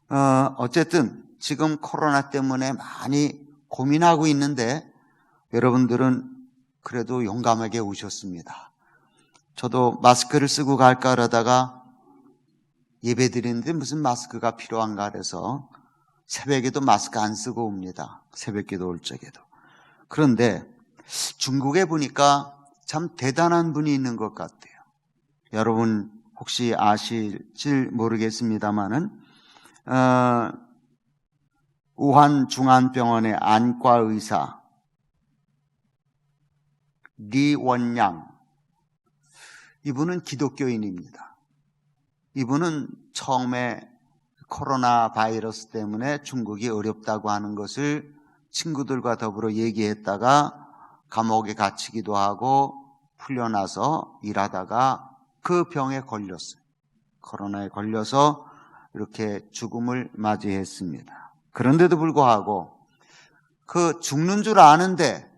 어쨌든 지금 코로나 때문에 많이 고민하고 있는데 여러분들은 그래도 용감하게 오셨습니다. 저도 마스크를 쓰고 갈까 그러다가 예배 드리는데 무슨 마스크가 필요한가 그래서 새벽에도 마스크 안 쓰고 옵니다. 새벽기도 올 적에도. 그런데 중국에 보니까 참 대단한 분이 있는 것 같아요. 여러분 혹시 아실지 모르겠습니다만은 우한 중앙병원의 안과 의사 리원양, 이분은 기독교인입니다. 이분은 처음에 코로나 바이러스 때문에 중국이 어렵다고 하는 것을 친구들과 더불어 얘기했다가 감옥에 갇히기도 하고 풀려나서 일하다가 그 병에 걸렸어요. 코로나에 걸려서 이렇게 죽음을 맞이했습니다. 그런데도 불구하고 그 죽는 줄 아는데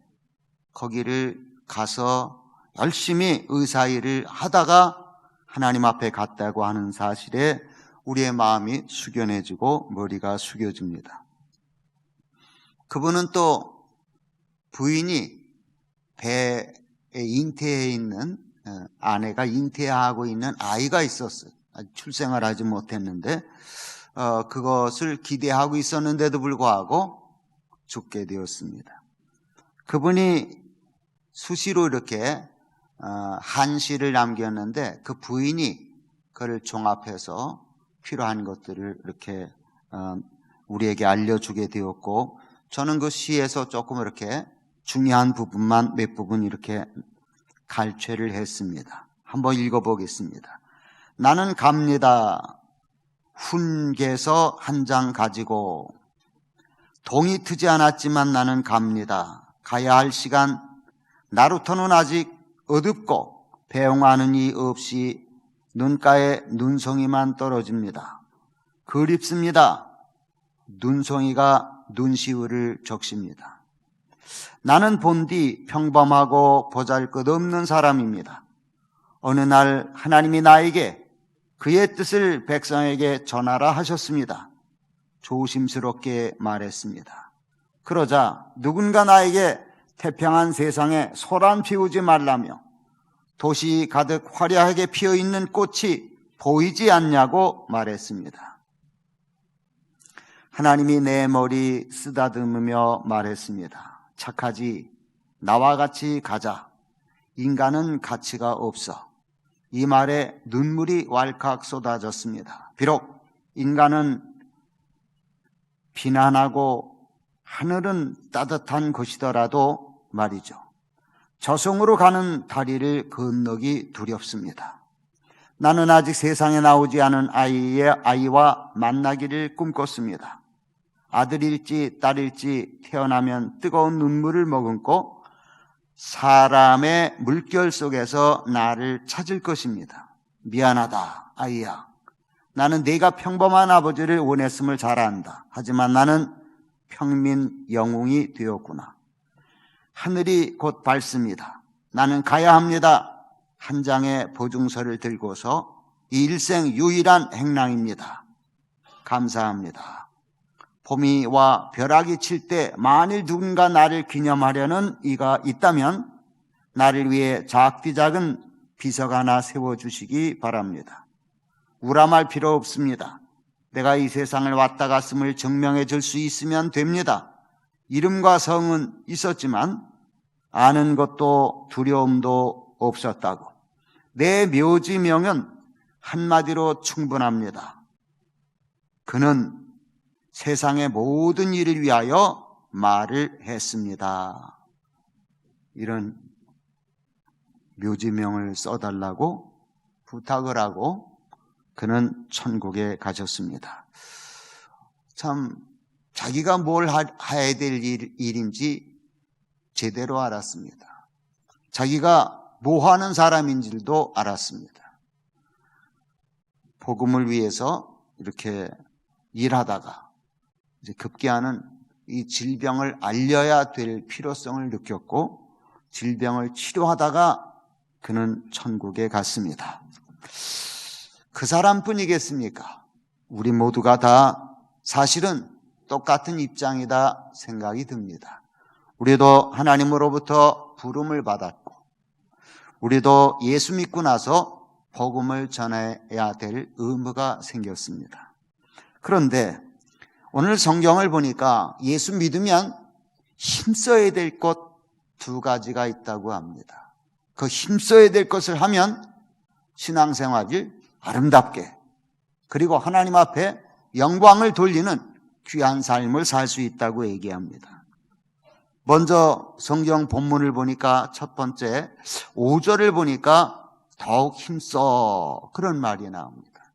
거기를 가서 열심히 의사 일을 하다가 하나님 앞에 갔다고 하는 사실에 우리의 마음이 숙연해지고 머리가 숙여집니다. 그분은 또 부인이 배에 잉태해 있는 아내가 잉태하고 있는 아이가 있었어요. 아직 출생을 하지 못했는데 그것을 기대하고 있었는데도 불구하고 죽게 되었습니다. 그분이 수시로 이렇게 한시를 남겼는데 그 부인이 그를 종합해서 필요한 것들을 이렇게 우리에게 알려주게 되었고, 저는 그 시에서 조금 이렇게 중요한 부분만 몇 부분 이렇게 갈취를 했습니다. 한번 읽어보겠습니다. 나는 갑니다. 훈계서 한 장 가지고 동이 트지 않았지만 나는 갑니다. 가야 할 시간, 나루터는 아직 어둡고 배웅하는 이 없이 눈가에 눈송이만 떨어집니다. 그립습니다. 눈송이가 눈시울을 적십니다. 나는 본디 평범하고 보잘것없는 사람입니다. 어느 날 하나님이 나에게 그의 뜻을 백성에게 전하라 하셨습니다. 조심스럽게 말했습니다. 그러자 누군가 나에게 태평한 세상에 소란 피우지 말라며 도시 가득 화려하게 피어있는 꽃이 보이지 않냐고 말했습니다. 하나님이 내 머리 쓰다듬으며 말했습니다. 착하지, 나와 같이 가자. 인간은 가치가 없어. 이 말에 눈물이 왈칵 쏟아졌습니다. 비록 인간은 비난하고 하늘은 따뜻한 곳이더라도 말이죠. 저승으로 가는 다리를 건너기 두렵습니다. 나는 아직 세상에 나오지 않은 아이와 만나기를 꿈꿨습니다. 아들일지 딸일지 태어나면 뜨거운 눈물을 머금고 사람의 물결 속에서 나를 찾을 것입니다. 미안하다, 아이야. 나는 네가 평범한 아버지를 원했음을 잘 안다. 하지만 나는 평민 영웅이 되었구나. 하늘이 곧 밝습니다. 나는 가야 합니다. 한 장의 보증서를 들고서 이 일생 유일한 행랑입니다. 감사합니다. 봄이 와 벼락이 칠 때 만일 누군가 나를 기념하려는 이가 있다면 나를 위해 작디 작은 비석 하나 세워주시기 바랍니다. 우람할 필요 없습니다. 내가 이 세상을 왔다 갔음을 증명해 줄 수 있으면 됩니다. 이름과 성은 있었지만 아는 것도 두려움도 없었다고. 내 묘지명은 한마디로 충분합니다. 그는 세상의 모든 일을 위하여 말을 했습니다. 이런 묘지명을 써달라고 부탁을 하고 그는 천국에 가셨습니다. 참 자기가 뭘 해야 될 일인지 제대로 알았습니다. 자기가 뭐 하는 사람인지도 알았습니다. 복음을 위해서 이렇게 일하다가 이제 급기야는 이 질병을 알려야 될 필요성을 느꼈고 질병을 치료하다가 그는 천국에 갔습니다. 그 사람뿐이겠습니까? 우리 모두가 다 사실은 똑같은 입장이다 생각이 듭니다. 우리도 하나님으로부터 부름을 받았고 우리도 예수 믿고 나서 복음을 전해야 될 의무가 생겼습니다. 그런데 오늘 성경을 보니까 예수 믿으면 힘써야 될 것 두 가지가 있다고 합니다. 그 힘써야 될 것을 하면 신앙생활을 아름답게 그리고 하나님 앞에 영광을 돌리는 귀한 삶을 살 수 있다고 얘기합니다. 먼저 성경 본문을 보니까 첫 번째 5절을 보니까 더욱 힘써 그런 말이 나옵니다.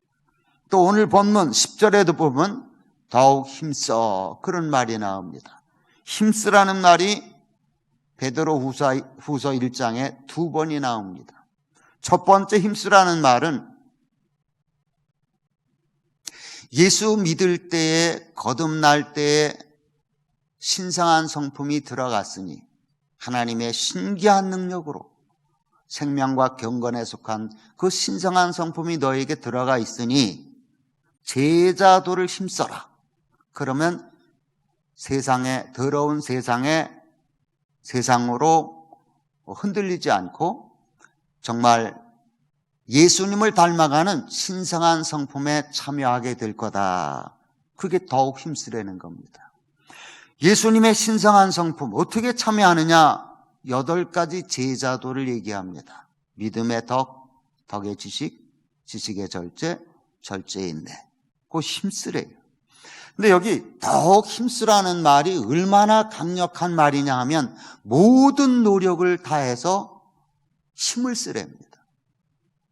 또 오늘 본문 10절에도 보면 더욱 힘써 그런 말이 나옵니다. 힘쓰라는 말이 베드로 후서 1장에 두 번이 나옵니다. 첫 번째 힘쓰라는 말은 예수 믿을 때에 거듭날 때에 신성한 성품이 들어갔으니 하나님의 신기한 능력으로 생명과 경건에 속한 그 신성한 성품이 너에게 들어가 있으니 제자도를 힘써라. 그러면 세상에 더러운 세상으로 흔들리지 않고 정말 예수님을 닮아가는 신성한 성품에 참여하게 될 거다. 그게 더욱 힘쓰라는 겁니다. 예수님의 신성한 성품 어떻게 참여하느냐? 8가지 제자도를 얘기합니다. 믿음의 덕, 덕의 지식, 지식의 절제, 절제의 인내. 그거 힘쓰래요. 근데 여기 더욱 힘쓰라는 말이 얼마나 강력한 말이냐 하면 모든 노력을 다해서 힘을 쓰랍니다.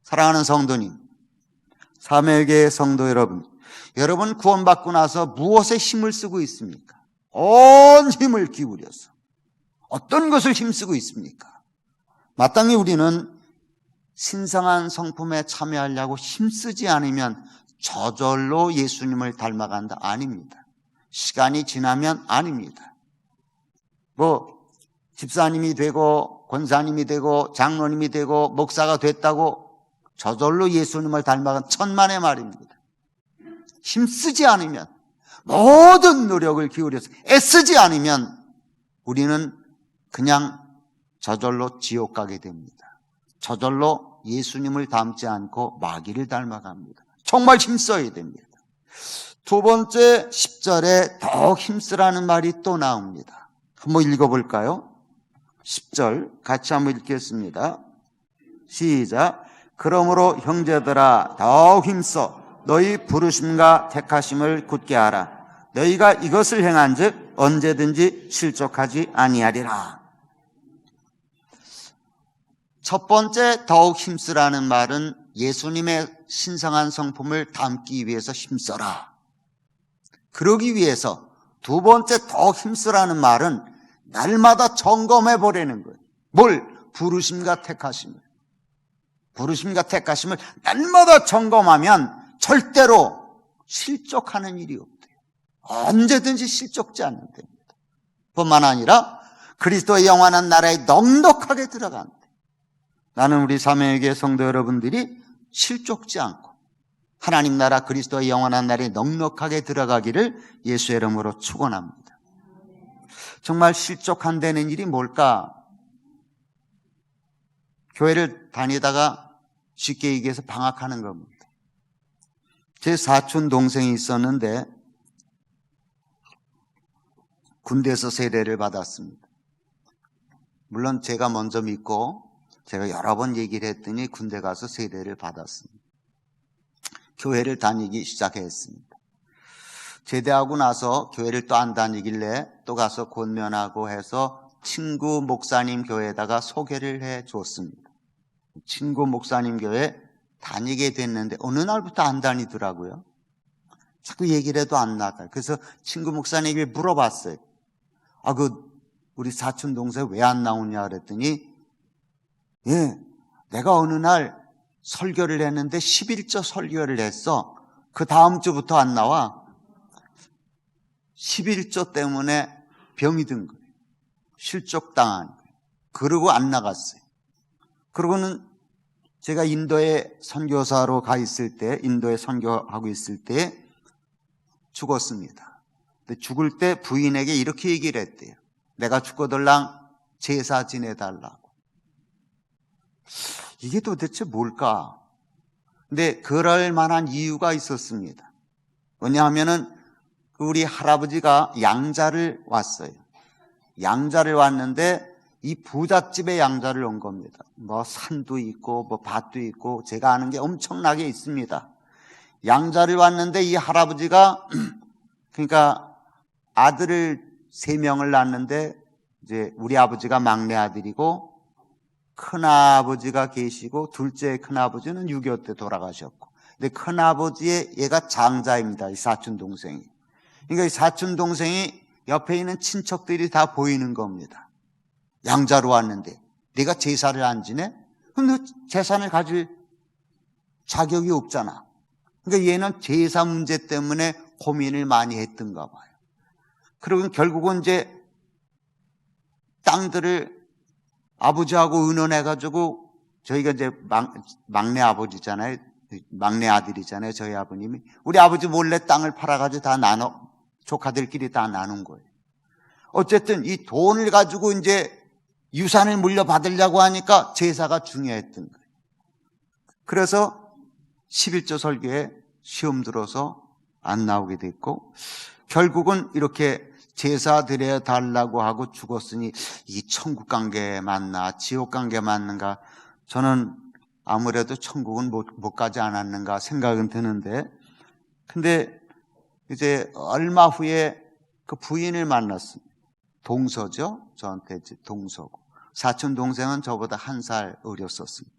사랑하는 성도님, 사매교회 성도 여러분 구원받고 나서 무엇에 힘을 쓰고 있습니까? 온 힘을 기울여서 어떤 것을 힘쓰고 있습니까? 마땅히 우리는 신성한 성품에 참여하려고 힘쓰지 않으면 저절로 예수님을 닮아간다? 아닙니다. 시간이 지나면 아닙니다. 집사님이 되고 권사님이 되고 장로님이 되고 목사가 됐다고 저절로 예수님을 닮아간 천만의 말입니다. 힘쓰지 않으면 모든 노력을 기울여서 애쓰지 않으면 우리는 그냥 저절로 지옥 가게 됩니다. 저절로 예수님을 닮지 않고 마귀를 닮아갑니다. 정말 힘써야 됩니다. 두 번째 10절에 더욱 힘쓰라는 말이 또 나옵니다. 한번 읽어볼까요? 10절 같이 한번 읽겠습니다. 시작. 그러므로 형제들아 더욱 힘써 너희 부르심과 택하심을 굳게 하라. 너희가 이것을 행한즉 언제든지 실족하지 아니하리라. 첫 번째 더욱 힘쓰라는 말은 예수님의 신성한 성품을 담기 위해서 힘써라. 그러기 위해서 두 번째 더욱 힘쓰라는 말은 날마다 점검해 보라는 거예요. 뭘? 부르심과 택하심을. 부르심과 택하심을 날마다 점검하면 절대로 실족하는 일이 없대요. 언제든지 실족지 않는답니다. 뿐만 아니라 그리스도의 영원한 나라에 넉넉하게 들어간대. 나는 우리 사명교회 성도 여러분들이 실족지 않고 하나님 나라 그리스도의 영원한 나라에 넉넉하게 들어가기를 예수의 이름으로 축원합니다. 정말 실족한다는 일이 뭘까? 교회를 다니다가 쉽게 얘기해서 방학하는 겁니다. 제 사촌 동생이 있었는데 군대에서 세례를 받았습니다. 물론 제가 먼저 믿고 제가 여러 번 얘기를 했더니 군대 가서 세례를 받았습니다. 교회를 다니기 시작했습니다. 제대하고 나서 교회를 또 안 다니길래 또 가서 권면하고 해서 친구 목사님 교회에다가 소개를 해 줬습니다. 친구 목사님 교회 다니게 됐는데 어느 날부터 안 다니더라고요. 자꾸 얘기를 해도 안 나가요. 그래서 친구 목사님에게 물어봤어요. 우리 사촌 동생 왜 안 나오냐 그랬더니 내가 어느 날 설교를 했는데 11조 설교를 했어. 그 다음 주부터 안 나와. 11조 때문에 병이 든 거예요. 실족당한 거예요. 그러고 안 나갔어요. 그러고는 제가 인도에 선교사로 가 있을 때, 인도에 선교하고 있을 때 죽었습니다. 근데 죽을 때 부인에게 이렇게 얘기를 했대요. 내가 죽거들랑 제사 지내달라고. 이게 도대체 뭘까? 근데 그럴 만한 이유가 있었습니다. 왜냐하면은 우리 할아버지가 양자를 왔어요. 양자를 왔는데 이 부잣집에 양자를 온 겁니다. 뭐 산도 있고 뭐 밭도 있고 제가 아는 게 엄청나게 있습니다. 양자를 왔는데 이 할아버지가 그러니까 아들을 3명을 낳았는데 이제 우리 아버지가 막내 아들이고 큰아버지가 계시고 둘째 큰아버지는 6.25 때 돌아가셨고 근데 큰아버지의 얘가 장자입니다. 이 사촌 동생이. 그러니까 이 사촌 동생이 옆에 있는 친척들이 다 보이는 겁니다. 양자로 왔는데 내가 제사를 안 지내? 그럼 너 재산을 가질 자격이 없잖아. 그러니까 얘는 제사 문제 때문에 고민을 많이 했던가 봐요. 그리고 결국은 이제 땅들을 아버지하고 의논해가지고 저희가 이제 막내 아버지잖아요. 막내 아들이잖아요. 저희 아버님이. 우리 아버지 몰래 땅을 팔아가지고 다 조카들끼리 다 나눈 거예요. 어쨌든 이 돈을 가지고 이제 유산을 물려받으려고 하니까 제사가 중요했던 거예요. 그래서 11조 설교에 시험 들어서 안 나오게 됐고 결국은 이렇게 제사 드려 달라고 하고 죽었으니 이 천국 간 게 맞나 지옥 간 게 맞는가 저는 아무래도 천국은 못 가지 않았는가 생각은 드는데 근데 이제 얼마 후에 그 부인을 만났습니다. 동서죠. 저한테 이제 동서고 사촌 동생은 저보다 1살 어렸었습니다.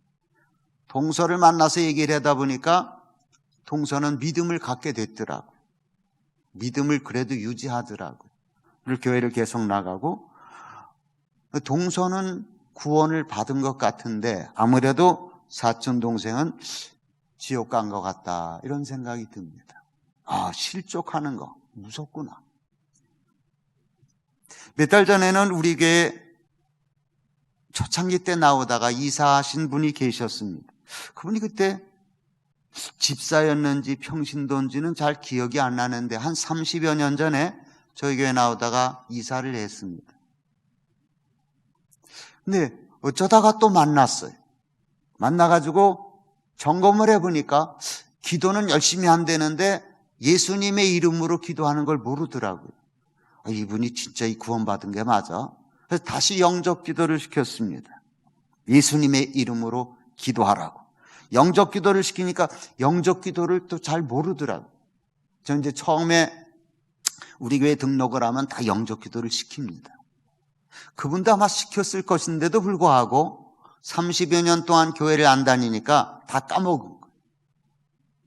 동서를 만나서 얘기를 하다 보니까 동서는 믿음을 갖게 됐더라고요. 믿음을 그래도 유지하더라고요. 교회를 계속 나가고 동서는 구원을 받은 것 같은데 아무래도 사촌 동생은 지옥 간 것 같다 이런 생각이 듭니다. 아, 실족하는 거 무섭구나. 몇 달 전에는 우리 교회 초창기 때 나오다가 이사하신 분이 계셨습니다. 그분이 그때 집사였는지 평신도인지는 잘 기억이 안 나는데 한 30여 년 전에 저희 교회 나오다가 이사를 했습니다. 근데 어쩌다가 또 만났어요. 만나가지고 점검을 해보니까 기도는 열심히 한다는데 예수님의 이름으로 기도하는 걸 모르더라고요. 이분이 진짜 이 구원받은 게 맞아? 그래서 다시 영접 기도를 시켰습니다. 예수님의 이름으로 기도하라고. 영접 기도를 시키니까 영접 기도를 또 잘 모르더라고요. 저 이제 처음에 우리 교회 등록을 하면 다 영접 기도를 시킵니다. 그분도 아마 시켰을 것인데도 불구하고 30여 년 동안 교회를 안 다니니까 다 까먹은 거예요.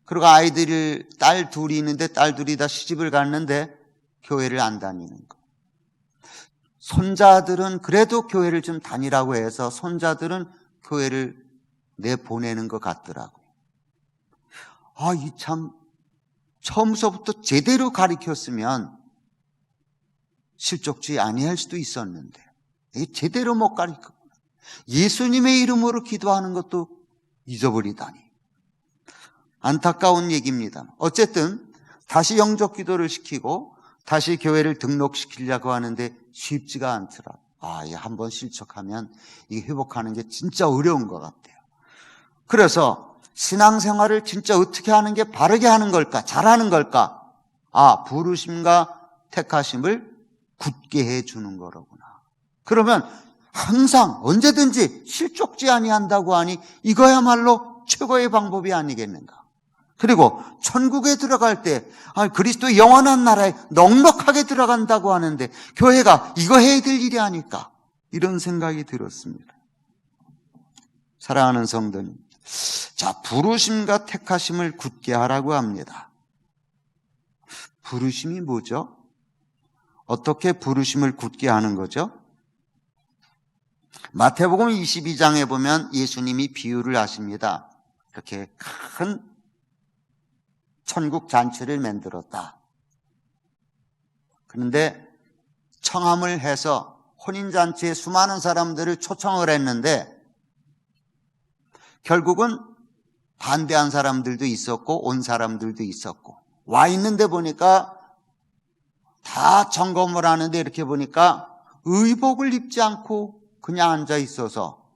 그리고 아이들이 딸 둘이 있는데 딸 둘이 다 시집을 갔는데 교회를 안 다니는 거예요. 손자들은 그래도 교회를 좀 다니라고 해서 손자들은 교회를 내보내는 것 같더라고요. 이 참 처음서부터 제대로 가르쳤으면 실족지 아니할 수도 있었는데 이게 제대로 못 가르쳤고 예수님의 이름으로 기도하는 것도 잊어버리다니 안타까운 얘기입니다. 어쨌든 다시 영접 기도를 시키고 다시 교회를 등록시키려고 하는데 쉽지가 않더라. 한번 실족하면 이게 회복하는 게 진짜 어려운 것 같아요. 그래서 신앙생활을 진짜 어떻게 하는 게 바르게 하는 걸까? 잘하는 걸까? 부르심과 택하심을 굳게 해주는 거로구나. 그러면 항상 언제든지 실족지 아니한다고 하니 이거야말로 최고의 방법이 아니겠는가? 그리고 천국에 들어갈 때 그리스도의 영원한 나라에 넉넉하게 들어간다고 하는데 교회가 이거 해야 될 일이 아닐까? 이런 생각이 들었습니다. 사랑하는 성도님, 자, 부르심과 택하심을 굳게 하라고 합니다. 부르심이 뭐죠? 어떻게 부르심을 굳게 하는 거죠? 마태복음 22장에 보면 예수님이 비유를 하십니다. 이렇게 큰 천국 잔치를 만들었다. 그런데 청함을 해서 혼인잔치에 수많은 사람들을 초청을 했는데 결국은 반대한 사람들도 있었고 온 사람들도 있었고 와 있는데 보니까 다 점검을 하는데 이렇게 보니까 의복을 입지 않고 그냥 앉아 있어서,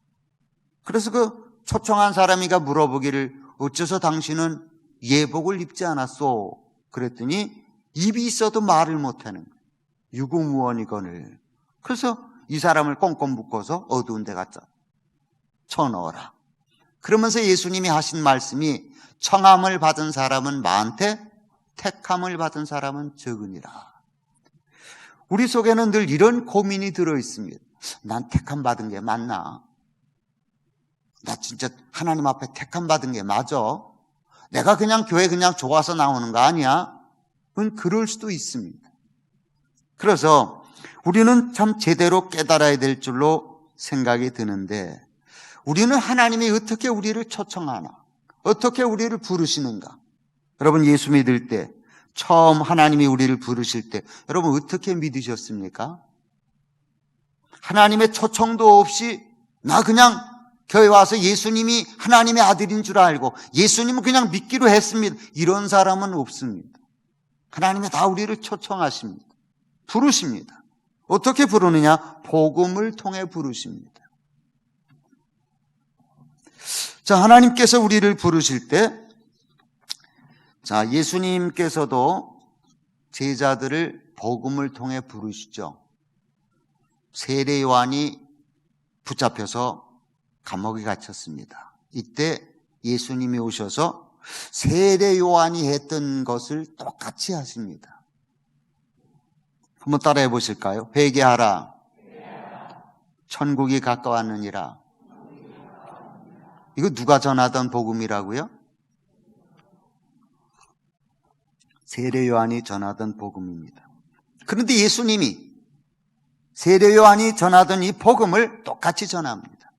그래서 그 초청한 사람이가 물어보기를 어째서 당신은 예복을 입지 않았소? 그랬더니 입이 있어도 말을 못하는 거예요. 유구무원이거늘. 그래서 이 사람을 꽁꽁 묶어서 어두운 데 갖다 쳐넣어라. 그러면서 예수님이 하신 말씀이 청함을 받은 사람은 많되 택함을 받은 사람은 적으니라. 우리 속에는 늘 이런 고민이 들어 있습니다. 난 택함 받은 게 맞나? 나 진짜 하나님 앞에 택함 받은 게 맞아? 내가 그냥 교회 그냥 좋아서 나오는 거 아니야? 그럴 수도 있습니다. 그래서 우리는 참 제대로 깨달아야 될 줄로 생각이 드는데, 우리는 하나님이 어떻게 우리를 초청하나, 어떻게 우리를 부르시는가? 여러분, 예수 믿을 때 처음 하나님이 우리를 부르실 때 여러분 어떻게 믿으셨습니까? 하나님의 초청도 없이 나 그냥 교회 와서 예수님이 하나님의 아들인 줄 알고 예수님은 그냥 믿기로 했습니다. 이런 사람은 없습니다. 하나님이 다 우리를 초청하십니다. 부르십니다. 어떻게 부르느냐? 복음을 통해 부르십니다. 자, 하나님께서 우리를 부르실 때, 자, 예수님께서도 제자들을 복음을 통해 부르시죠. 세례 요한이 붙잡혀서 감옥에 갇혔습니다. 이때 예수님이 오셔서 세례 요한이 했던 것을 똑같이 하십니다. 한번 따라해 보실까요? 회개하라. 천국이 가까웠느니라. 이거 누가 전하던 복음이라고요? 세례 요한이 전하던 복음입니다. 그런데 예수님이 세례 요한이 전하던 이 복음을 똑같이 전합니다.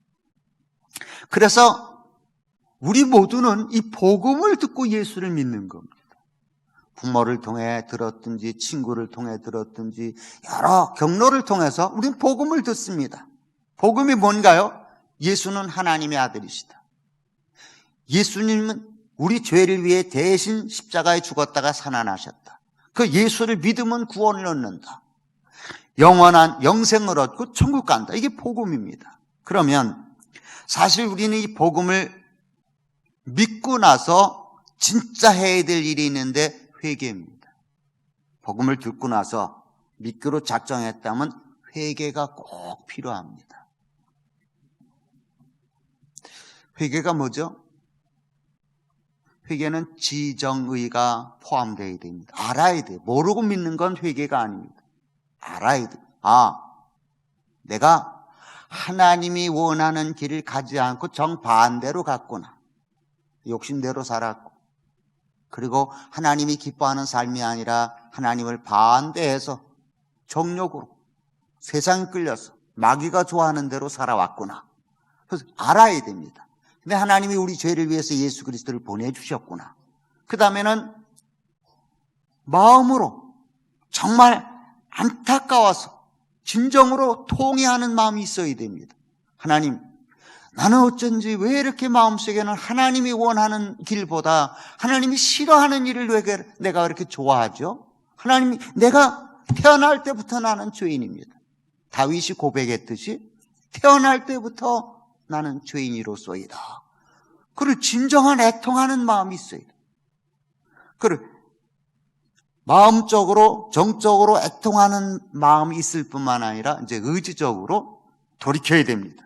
그래서 우리 모두는 이 복음을 듣고 예수를 믿는 겁니다. 부모를 통해 들었든지 친구를 통해 들었든지 여러 경로를 통해서 우리는 복음을 듣습니다. 복음이 뭔가요? 예수는 하나님의 아들이시다. 예수님은 우리 죄를 위해 대신 십자가에 죽었다가 살아나셨다. 그 예수를 믿으면 구원을 얻는다. 영원한 영생을 얻고 천국 간다. 이게 복음입니다. 그러면 사실 우리는 이 복음을 믿고 나서 진짜 해야 될 일이 있는데 회개입니다. 복음을 듣고 나서 믿기로 작정했다면 회개가 꼭 필요합니다. 회개가 뭐죠? 회개는 지정의가 포함되어야 됩니다. 알아야 돼요. 모르고 믿는 건 회개가 아닙니다. 알아야 돼요. 내가 하나님이 원하는 길을 가지 않고 정반대로 갔구나. 욕심대로 살았고, 그리고 하나님이 기뻐하는 삶이 아니라 하나님을 반대해서 정욕으로 세상에 끌려서 마귀가 좋아하는 대로 살아왔구나. 그래서 알아야 됩니다. 근데 하나님이 우리 죄를 위해서 예수 그리스도를 보내주셨구나. 그 다음에는 마음으로 정말 안타까워서 진정으로 통회하는 마음이 있어야 됩니다. 하나님, 나는 어쩐지 왜 이렇게 마음속에는 하나님이 원하는 길보다 하나님이 싫어하는 일을 왜 내가 이렇게 좋아하죠? 하나님이, 내가 태어날 때부터 나는 죄인입니다. 다윗이 고백했듯이 태어날 때부터 나는 죄인이로소이다. 그리고 진정한 애통하는 마음이 있어야 돼. 그리고 마음적으로, 정적으로 애통하는 마음이 있을 뿐만 아니라 이제 의지적으로 돌이켜야 됩니다.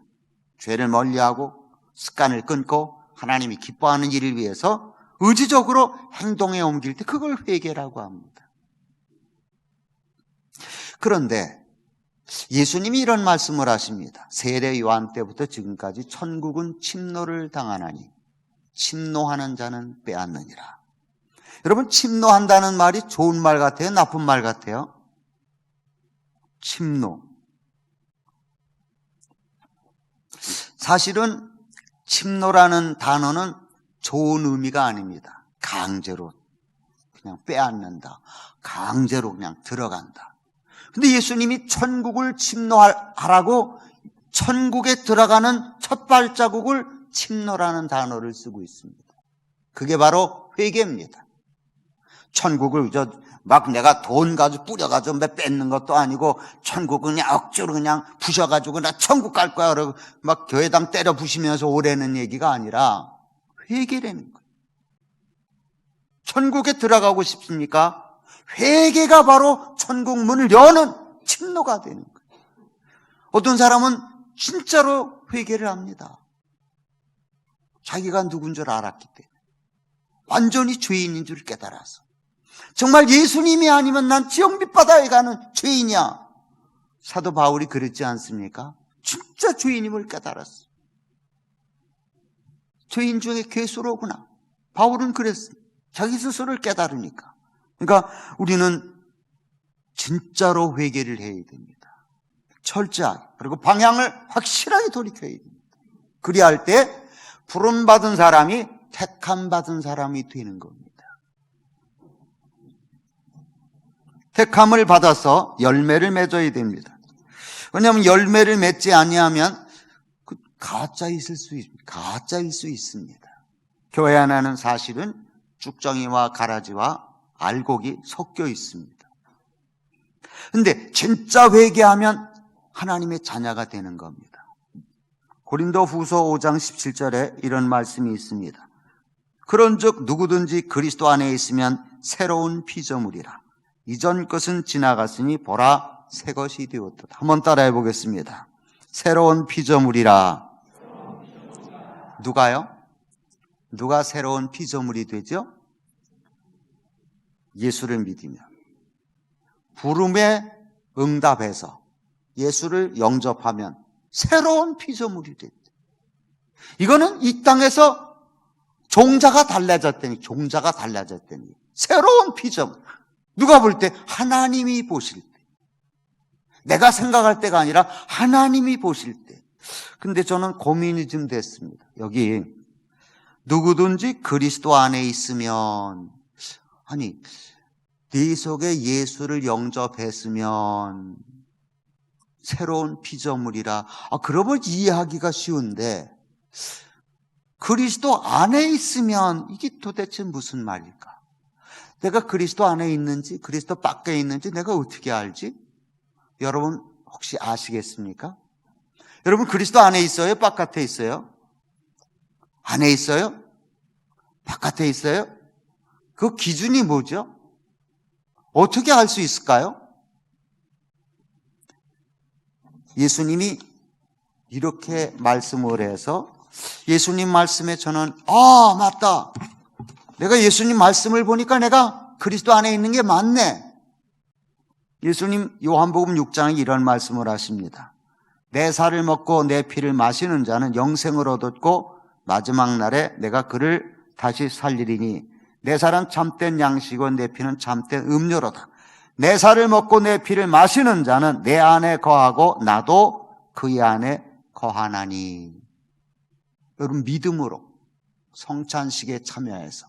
죄를 멀리하고 습관을 끊고 하나님이 기뻐하는 일을 위해서 의지적으로 행동에 옮길 때 그걸 회개라고 합니다. 그런데 예수님이 이런 말씀을 하십니다. 세례 요한 때부터 지금까지 천국은 침노를 당하나니 침노하는 자는 빼앗느니라. 여러분, 침노한다는 말이 좋은 말 같아요? 나쁜 말 같아요? 침노. 사실은 침노라는 단어는 좋은 의미가 아닙니다. 강제로 그냥 빼앗는다. 강제로 그냥 들어간다. 근데 예수님이 천국을 침노하라고 천국에 들어가는 첫 발자국을 침노라는 단어를 쓰고 있습니다. 그게 바로 회개입니다. 천국을 막 내가 돈 가지고 뿌려가지고 뺏는 것도 아니고 천국은 그냥 억지로 그냥 부셔가지고 나 천국 갈 거야 그러고 막 교회당 때려 부시면서 오라는 얘기가 아니라 회개라는 거예요. 천국에 들어가고 싶습니까? 회개가 바로 천국 문을 여는 침노가 되는 거예요. 어떤 사람은 진짜로 회개를 합니다. 자기가 누군 줄 알았기 때문에. 완전히 죄인인 줄 깨달아서. 정말 예수님이 아니면 난 지옥 밑바다에 가는 죄인이야. 사도 바울이 그랬지 않습니까? 진짜 죄인임을 깨달았어. 죄인 중에 괴수로구나. 바울은 그랬어. 자기 스스로를 깨달으니까. 그러니까 우리는 진짜로 회개를 해야 됩니다. 철저하게. 그리고 방향을 확실하게 돌이켜야 됩니다. 그리할 때 부름받은 사람이 택함받은 사람이 되는 겁니다. 택함을 받아서 열매를 맺어야 됩니다. 왜냐하면 열매를 맺지 아니하면 가짜일 수 있습니다. 교회 안에는 사실은 쭉정이와 가라지와 알곡이 섞여 있습니다. 그런데 진짜 회개하면 하나님의 자녀가 되는 겁니다. 고린도후서 5장 17절에 이런 말씀이 있습니다. 그런즉 누구든지 그리스도 안에 있으면 새로운 피조물이라. 이전 것은 지나갔으니 보라 새 것이 되었도다. 한번 따라해 보겠습니다. 새로운 피조물이라. 누가요? 누가 새로운 피조물이 되죠? 예수를 믿으면. 부름에 응답해서 예수를 영접하면 새로운 피조물이 됐다. 이거는 이 땅에서 종자가 달라졌다니 새로운 피조물. 누가 볼 때? 하나님이 보실 때. 내가 생각할 때가 아니라 하나님이 보실 때. 근데 저는 고민이 좀 됐습니다. 여기 누구든지 그리스도 안에 있으면, 아니 네 속에 예수를 영접했으면 새로운 피조물이라. 그러면 이해하기가 쉬운데 그리스도 안에 있으면 이게 도대체 무슨 말일까? 내가 그리스도 안에 있는지 그리스도 밖에 있는지 내가 어떻게 알지? 여러분 혹시 아시겠습니까? 여러분 그리스도 안에 있어요? 바깥에 있어요? 안에 있어요? 바깥에 있어요? 그 기준이 뭐죠? 어떻게 알 수 있을까요? 예수님이 이렇게 말씀을 해서 예수님 말씀에 저는 맞다. 내가 예수님 말씀을 보니까 내가 그리스도 안에 있는 게 맞네. 예수님 요한복음 6장에 이런 말씀을 하십니다. 내 살을 먹고 내 피를 마시는 자는 영생을 얻었고 마지막 날에 내가 그를 다시 살리리니 내 살은 참된 양식이고 내 피는 참된 음료로다. 내 살을 먹고 내 피를 마시는 자는 내 안에 거하고 나도 그의 안에 거하나니. 여러분 믿음으로 성찬식에 참여해서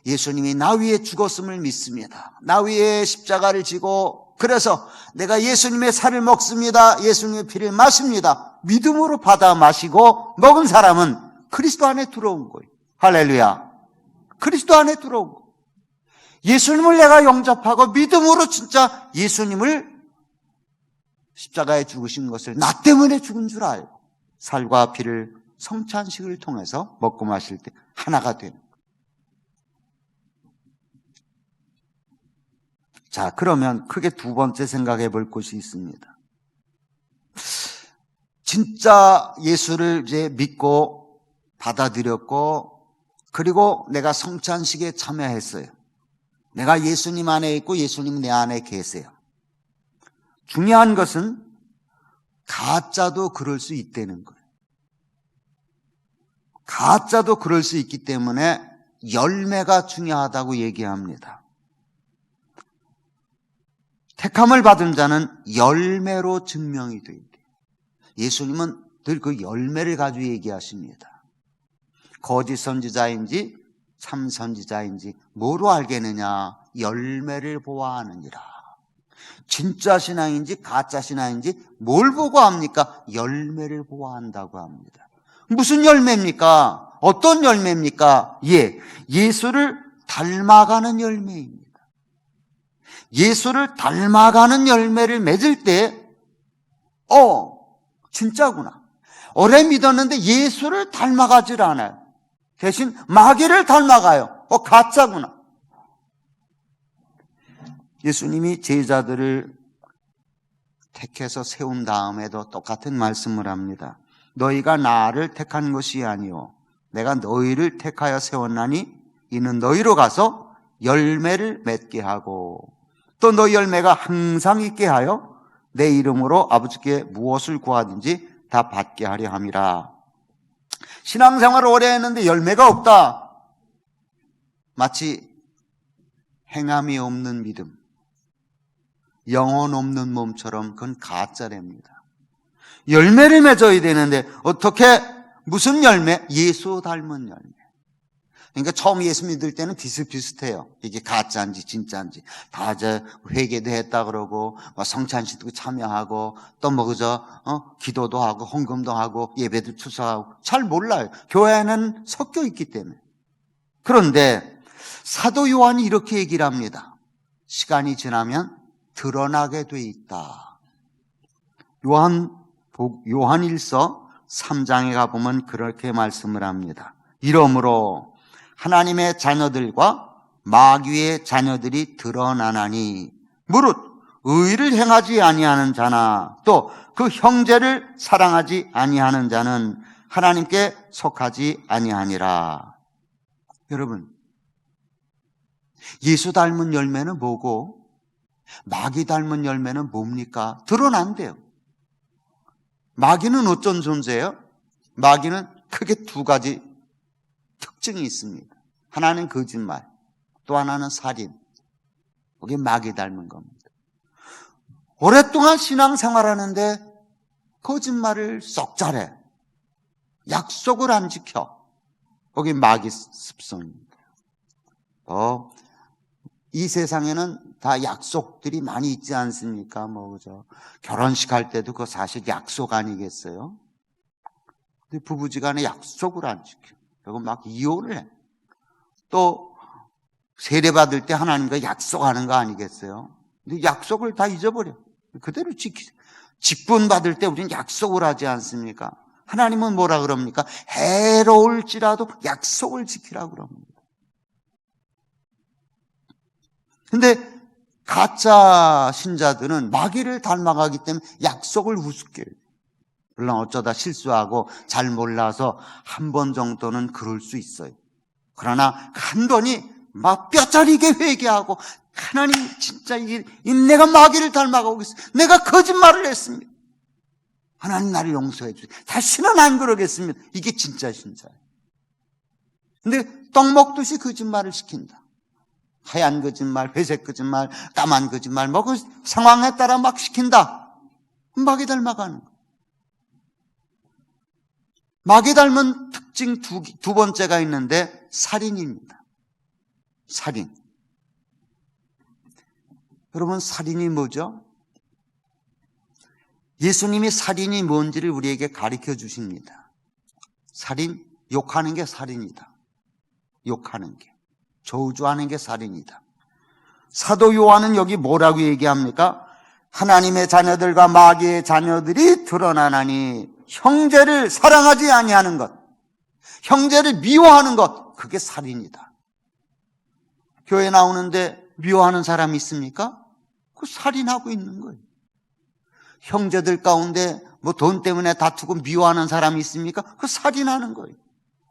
예수님이 나 위에 죽었음을 믿습니다. 나 위에 십자가를 지고 그래서 내가 예수님의 살을 먹습니다. 예수님의 피를 마십니다. 믿음으로 받아 마시고 먹은 사람은 그리스도 안에 들어온 거예요. 할렐루야. 그리스도 안에 들어온 거예요. 예수님을 내가 영접하고 믿음으로 진짜 예수님을 십자가에 죽으신 것을 나 때문에 죽은 줄 알고 살과 피를 성찬식을 통해서 먹고 마실 때 하나가 되는 거예요. 자, 그러면 크게 두 번째 생각해 볼 것이 있습니다. 진짜 예수를 이제 믿고 받아들였고 그리고 내가 성찬식에 참여했어요. 내가 예수님 안에 있고 예수님 내 안에 계세요. 중요한 것은 가짜도 그럴 수 있다는 거예요. 가짜도 그럴 수 있기 때문에 열매가 중요하다고 얘기합니다. 택함을 받은 자는 열매로 증명이 돼야 돼요. 예수님은 늘 그 열매를 가지고 얘기하십니다. 거짓 선지자인지 참 선지자인지 뭐로 알겠느냐? 열매를 보아하느니라. 진짜 신앙인지 가짜 신앙인지 뭘 보고 합니까? 열매를 보아한다고 합니다. 무슨 열매입니까? 어떤 열매입니까? 예수를 닮아가는 열매입니다. 예수를 닮아가는 열매를 맺을 때 진짜구나. 오래 믿었는데 예수를 닮아가질 않아요. 대신 마귀를 닮아가요. 가짜구나. 예수님이 제자들을 택해서 세운 다음에도 똑같은 말씀을 합니다. 너희가 나를 택한 것이 아니요 내가 너희를 택하여 세웠나니 이는 너희로 가서 열매를 맺게 하고 또 너희 열매가 항상 있게 하여 내 이름으로 아버지께 무엇을 구하든지 다 받게 하려 함이라. 신앙생활을 오래 했는데 열매가 없다. 마치 행함이 없는 믿음, 영혼 없는 몸처럼 그건 가짜랍니다. 열매를 맺어야 되는데 어떻게 무슨 열매? 예수 닮은 열매. 그러니까 처음 예수 믿을 때는 비슷비슷해요. 이게 가짜인지 진짜인지. 다 회개도 했다 그러고 성찬식도 참여하고 또 그저 기도도 하고 헌금도 하고 예배도 출석하고 잘 몰라요. 교회는 섞여 있기 때문에. 그런데 사도 요한이 이렇게 얘기를 합니다. 시간이 지나면 드러나게 돼 있다. 요한일서 3장에 가보면 그렇게 말씀을 합니다. 이러므로 하나님의 자녀들과 마귀의 자녀들이 드러나나니 무릇 의를 행하지 아니하는 자나 또 그 형제를 사랑하지 아니하는 자는 하나님께 속하지 아니하니라. 여러분, 예수 닮은 열매는 뭐고 마귀 닮은 열매는 뭡니까? 드러난대요. 마귀는 어떤 존재예요? 마귀는 크게 두 가지 특징이 있습니다. 하나는 거짓말, 또 하나는 살인. 그게 마귀 닮은 겁니다. 오랫동안 신앙생활하는데 거짓말을 썩 잘해. 약속을 안 지켜. 그게 마귀 습성입니다. 이 세상에는 다 약속들이 많이 있지 않습니까? 그죠? 결혼식 할 때도 그거 사실 약속 아니겠어요? 근데 부부지간에 약속을 안 지켜. 그리고 막 이혼을 해. 또 세례받을 때 하나님과 약속하는 거 아니겠어요? 근데 약속을 다 잊어버려. 그대로 직분 받을 때 우리는 약속을 하지 않습니까? 하나님은 뭐라 그럽니까? 해로울지라도 약속을 지키라 그럽니다. 근데 가짜 신자들은 마귀를 닮아가기 때문에 약속을 우습게 해요. 물론 어쩌다 실수하고 잘 몰라서 한 번 정도는 그럴 수 있어요. 그러나 한 번이 막 뼈저리게 회개하고 하나님 진짜 내가 마귀를 닮아가고 있어요. 내가 거짓말을 했습니다. 하나님 나를 용서해 주세요. 다시는 안 그러겠습니다. 이게 진짜 신자예요. 근데 떡 먹듯이 거짓말을 시킨다. 하얀 거짓말, 회색 거짓말, 까만 거짓말, 그 상황에 따라 막 시킨다. 마귀 닮아가는 거. 마귀 닮은 특징 두 번째가 있는데 살인입니다. 살인. 여러분, 살인이 뭐죠? 예수님이 살인이 뭔지를 우리에게 가르쳐 주십니다. 살인, 욕하는 게 살인이다. 욕하는 게. 저주하는 게 살인이다. 사도 요한은 여기 뭐라고 얘기합니까? 하나님의 자녀들과 마귀의 자녀들이 드러나나니 형제를 사랑하지 아니하는 것, 형제를 미워하는 것, 그게 살인이다. 교회 나오는데 미워하는 사람이 있습니까? 그 살인하고 있는 거예요. 형제들 가운데 돈 때문에 다투고 미워하는 사람이 있습니까? 그 살인하는 거예요.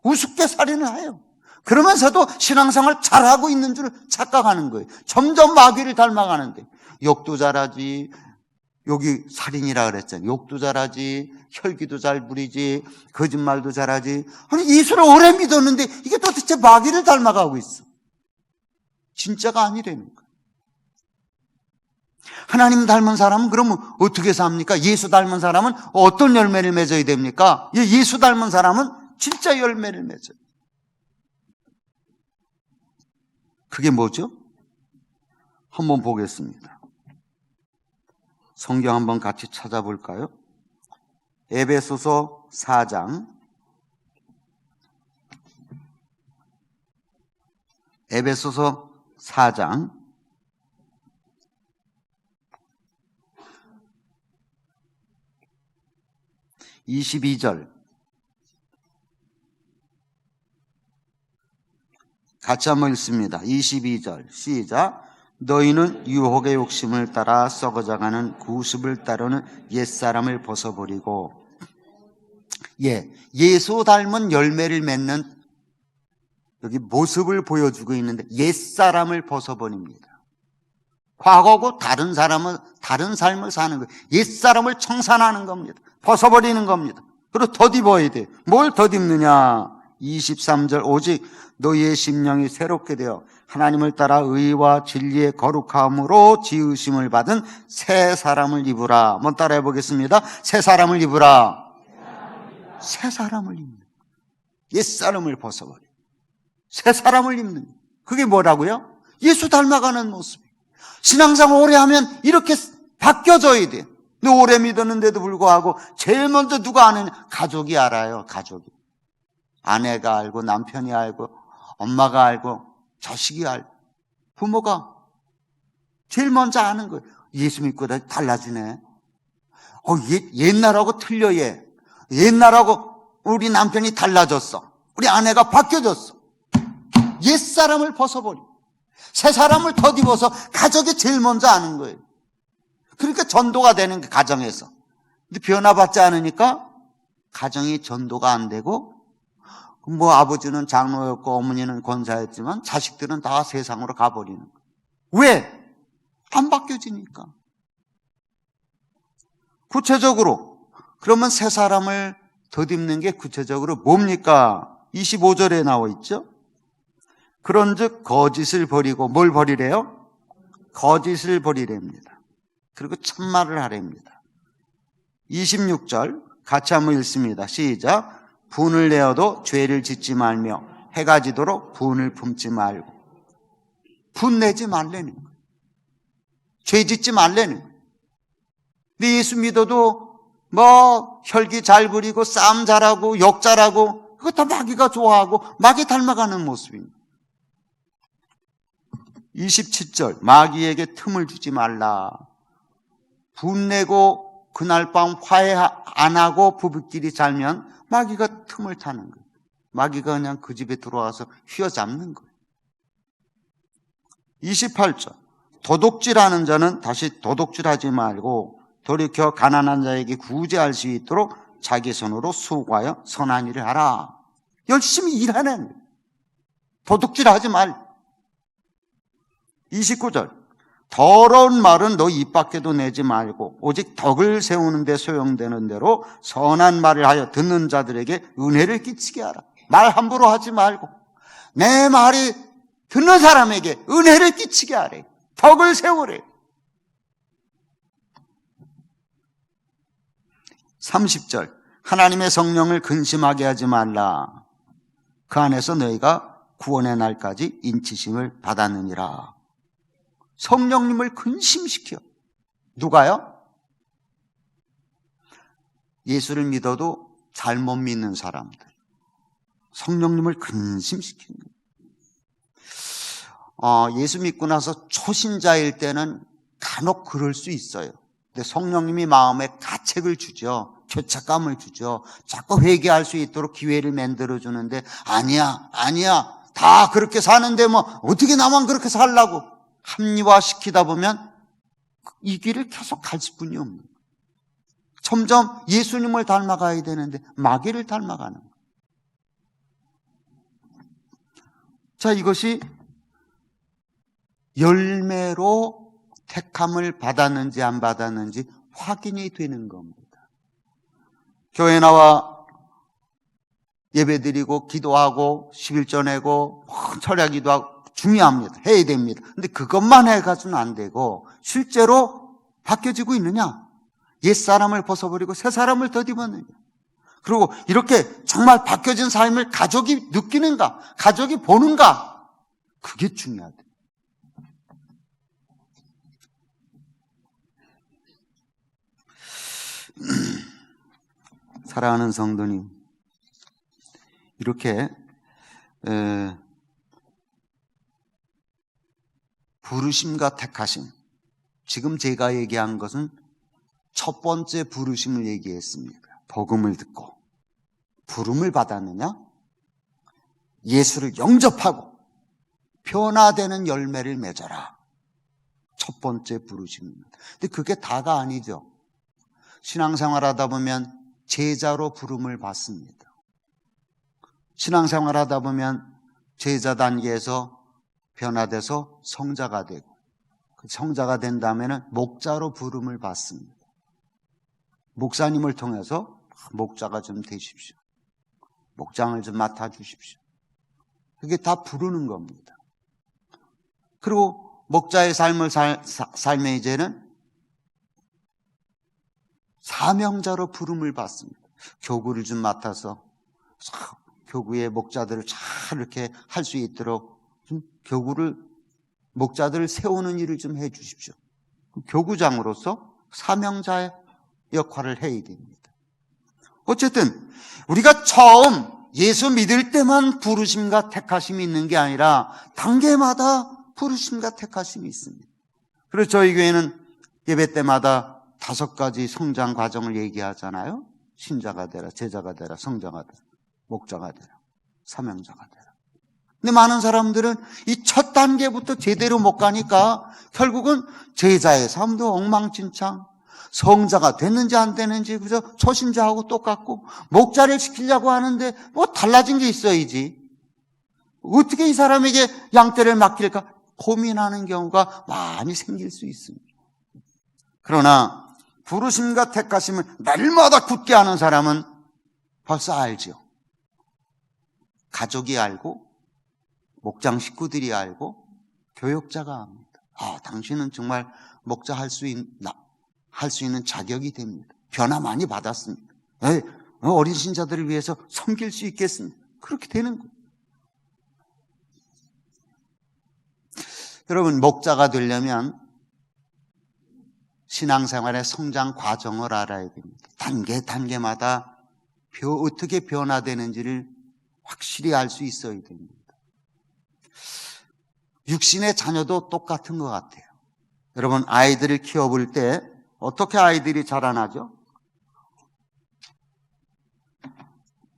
우습게 살인을 해요. 그러면서도 신앙생활 잘하고 있는 줄 착각하는 거예요. 점점 마귀를 닮아가는데 욕도 잘하지, 여기 살인이라 그랬잖아요. 욕도 잘하지, 혈기도 잘 부리지, 거짓말도 잘하지. 아니 예수를 오래 믿었는데 이게 도대체 마귀를 닮아가고 있어. 진짜가 아니라는 거예요. 하나님 닮은 사람은 그러면 어떻게 삽니까? 예수 닮은 사람은 어떤 열매를 맺어야 됩니까? 예수 닮은 사람은 진짜 열매를 맺어요. 그게 뭐죠? 한번 보겠습니다. 성경 한번 같이 찾아볼까요? 에베소서 4장 에베소서 4장 22절 같이 한번 읽습니다. 22절 시작. 너희는 유혹의 욕심을 따라 썩어져가는 구습을 따르는 옛사람을 벗어버리고, 예수 닮은 열매를 맺는 여기 모습을 보여주고 있는데 옛사람을 벗어버립니다. 과거고 다른 사람은 다른 삶을 사는 거예요. 옛사람을 청산하는 겁니다. 벗어버리는 겁니다. 그리고 덧입어야 돼요. 뭘 덧입느냐? 23절 오직 너희의 심령이 새롭게 되어 하나님을 따라 의와 진리의 거룩함으로 지으심을 받은 새 사람을 입으라. 한번 따라해 보겠습니다. 새 사람을 입으라. 새 사람을 입는, 옛사람을 벗어버려 새 사람을 입는, 그게 뭐라고요? 예수 닮아가는 모습. 신앙생활 오래 하면 이렇게 바뀌어져야 돼요. 근데 오래 믿었는데도 불구하고 제일 먼저 누가 아느냐? 가족이 알아요. 가족이. 아내가 알고, 남편이 알고, 엄마가 알고, 자식이 알고, 부모가 제일 먼저 아는 거예요. 예수 믿고 달라지네. 옛날하고 틀려. 옛날하고 우리 남편이 달라졌어. 우리 아내가 바뀌어졌어. 옛사람을 벗어버리고 새 사람을 덧입어서 가족이 제일 먼저 아는 거예요. 그러니까 전도가 되는 게 가정에서. 근데 변화받지 않으니까 가정이 전도가 안 되고, 뭐 아버지는 장로였고 어머니는 권사였지만 자식들은 다 세상으로 가버리는 거예요. 왜? 안 바뀌어지니까. 구체적으로 그러면 새 사람을 덧입는 게 구체적으로 뭡니까? 25절에 나와 있죠. 그런즉 거짓을 버리고, 뭘 버리래요? 거짓을 버리랍니다. 그리고 참말을 하랍니다. 26절 같이 한번 읽습니다. 시작. 분을 내어도 죄를 짓지 말며 해가 지도록 분을 품지 말고. 분 내지 말라는 거예요. 죄 짓지 말라는 거예요. 근데 예수 믿어도 뭐 혈기 잘 부리고 싸움 잘하고 욕 잘하고 그거 다 마귀가 좋아하고 마귀 닮아가는 모습입니다. 27절 마귀에게 틈을 주지 말라. 분내고 그날 밤 화해 안 하고 부부끼리 살면 마귀가 틈을 타는 거예요. 마귀가 그냥 그 집에 들어와서 휘어잡는 거예요. 28절 도둑질하는 자는 다시 도둑질하지 말고 돌이켜 가난한 자에게 구제할 수 있도록 자기 손으로 수고하여 선한 일을 하라. 열심히 일하는 거예요. 도둑질하지 말. 29절 더러운 말은 너 입 밖에도 내지 말고 오직 덕을 세우는 데 소용되는 대로 선한 말을 하여 듣는 자들에게 은혜를 끼치게 하라. 말 함부로 하지 말고 내 말이 듣는 사람에게 은혜를 끼치게 하래. 덕을 세우래. 30절 하나님의 성령을 근심하게 하지 말라. 그 안에서 너희가 구원의 날까지 인치심을 받았느니라. 성령님을 근심시켜. 누가요? 예수를 믿어도 잘못 믿는 사람들. 성령님을 근심시키는 거예요. 예수 믿고 나서 초신자일 때는 간혹 그럴 수 있어요. 근데 성령님이 마음에 가책을 주죠. 죄책감을 주죠. 자꾸 회개할 수 있도록 기회를 만들어주는데 아니야. 다 그렇게 사는데 뭐 어떻게 나만 그렇게 살라고 합리화시키다 보면 이 길을 계속 갈 수뿐이 없는 거예요. 점점 예수님을 닮아가야 되는데 마귀를 닮아가는 거예요. 자, 이것이 열매로 택함을 받았는지 안 받았는지 확인이 되는 겁니다. 교회 나와 예배드리고 기도하고 11조 내고 철야기도 하고 중요합니다. 해야 됩니다. 근데 그것만 해가지고는 안 되고 실제로 바뀌어지고 있느냐? 옛사람을 벗어버리고 새 사람을 덧입었느냐? 그리고 이렇게 정말 바뀌어진 삶을 가족이 느끼는가? 가족이 보는가? 그게 중요하다. 사랑하는 성도님, 이렇게 부르심과 택하심. 지금 제가 얘기한 것은 첫 번째 부르심을 얘기했습니다. 복음을 듣고 부름을 받았느냐? 예수를 영접하고 변화되는 열매를 맺어라. 첫 번째 부르심입니다. 근데 그게 다가 아니죠. 신앙생활 하다 보면 제자로 부름을 받습니다. 신앙생활 하다 보면 제자 단계에서 변화돼서 성자가 되고, 그 성자가 된 다음에는 목자로 부름을 받습니다. 목사님을 통해서 목자가 좀 되십시오. 목장을 좀 맡아주십시오. 그게 다 부르는 겁니다. 그리고 목자의 삶을 살면 이제는 사명자로 부름을 받습니다. 교구를 좀 맡아서 교구의 목자들을 잘 이렇게 할 수 있도록 좀 교구를, 목자들을 세우는 일을 좀 해 주십시오. 교구장으로서 사명자의 역할을 해야 됩니다. 어쨌든 우리가 처음 예수 믿을 때만 부르심과 택하심이 있는 게 아니라 단계마다 부르심과 택하심이 있습니다. 그래서 저희 교회는 예배 때마다 5가지 성장 과정을 얘기하잖아요. 신자가 되라, 제자가 되라, 성자가 되라, 목자가 되라, 사명자가 되라. 근데 많은 사람들은 이 첫 단계부터 제대로 못 가니까 결국은 제자의 삶도 엉망진창, 성자가 됐는지 안 됐는지 그저 초신자하고 똑같고, 목자를 시키려고 하는데 뭐 달라진 게 있어야지. 어떻게 이 사람에게 양떼를 맡길까 고민하는 경우가 많이 생길 수 있습니다. 그러나 부르심과 택하심을 날마다 굳게 하는 사람은 벌써 알죠. 가족이 알고, 목장 식구들이 알고, 교역자가 압니다. 당신은 정말 목자 할 수 있는 자격이 됩니다. 변화 많이 받았습니다. 어린 신자들을 위해서 섬길 수 있겠습니다. 그렇게 되는 거예요. 여러분, 목자가 되려면 신앙생활의 성장 과정을 알아야 됩니다. 단계마다 어떻게 변화되는지를 확실히 알 수 있어야 됩니다. 육신의 자녀도 똑같은 것 같아요. 여러분, 아이들을 키워볼 때 어떻게 아이들이 자라나죠?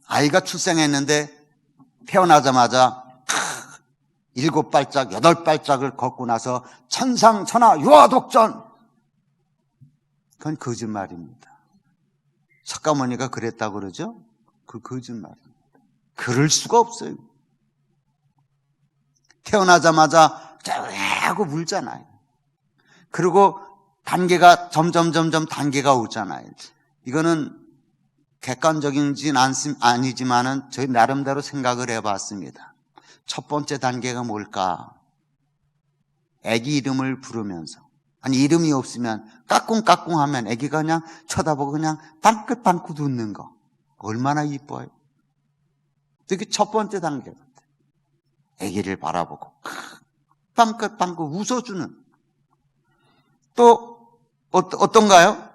아이가 출생했는데 태어나자마자 7발짝, 8발짝을 걷고 나서 천상천하 유아독전. 그건 거짓말입니다. 석가모니가 그랬다고 그러죠? 그 거짓말입니다. 그럴 수가 없어요. 태어나자마자 하고 울잖아요. 그리고 단계가 점점 단계가 오잖아요. 이거는 객관적인지는 아니지만은 저희 나름대로 생각을 해봤습니다. 첫 번째 단계가 뭘까? 아기 이름을 부르면서, 아니 이름이 없으면 까꿍까꿍 하면 아기가 그냥 쳐다보고 그냥 빵긋빵긋 웃는 거 얼마나 이뻐요. 그게 첫 번째 단계 같아요. 아기를 바라보고 빵긋빵긋 웃어주는. 또 어떤가요?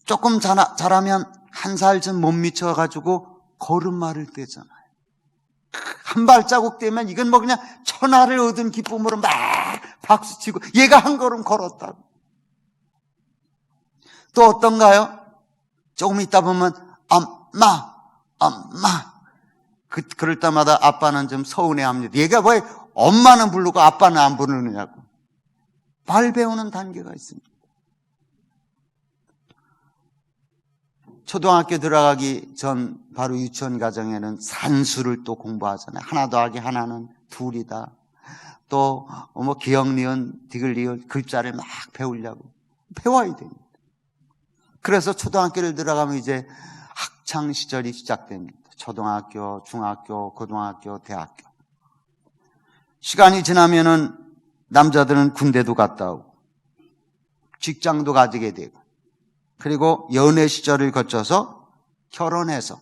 조금 자라면 1살쯤 못 미쳐가지고 걸음마를 떼잖아요. 한 발자국 떼면 이건 뭐 그냥 천하를 얻은 기쁨으로 막 박수치고 얘가 한 걸음 걸었다고. 또 어떤가요? 조금 있다 보면 엄마 그럴 때마다 아빠는 좀 서운해합니다. 얘가 왜 엄마는 부르고 아빠는 안 부르느냐고. 말 배우는 단계가 있습니다. 초등학교 들어가기 전 바로 유치원 과정에는 산수를 또 공부하잖아요. 하나 더하기 하나는 둘이다. 또 뭐 기역, 니은, 디귿, 리을 글자를 막 배우려고 배워야 됩니다. 그래서 초등학교를 들어가면 이제 학창 시절이 시작됩니다. 초등학교, 중학교, 고등학교, 대학교. 시간이 지나면은 남자들은 군대도 갔다 오고 직장도 가지게 되고, 그리고 연애 시절을 거쳐서 결혼해서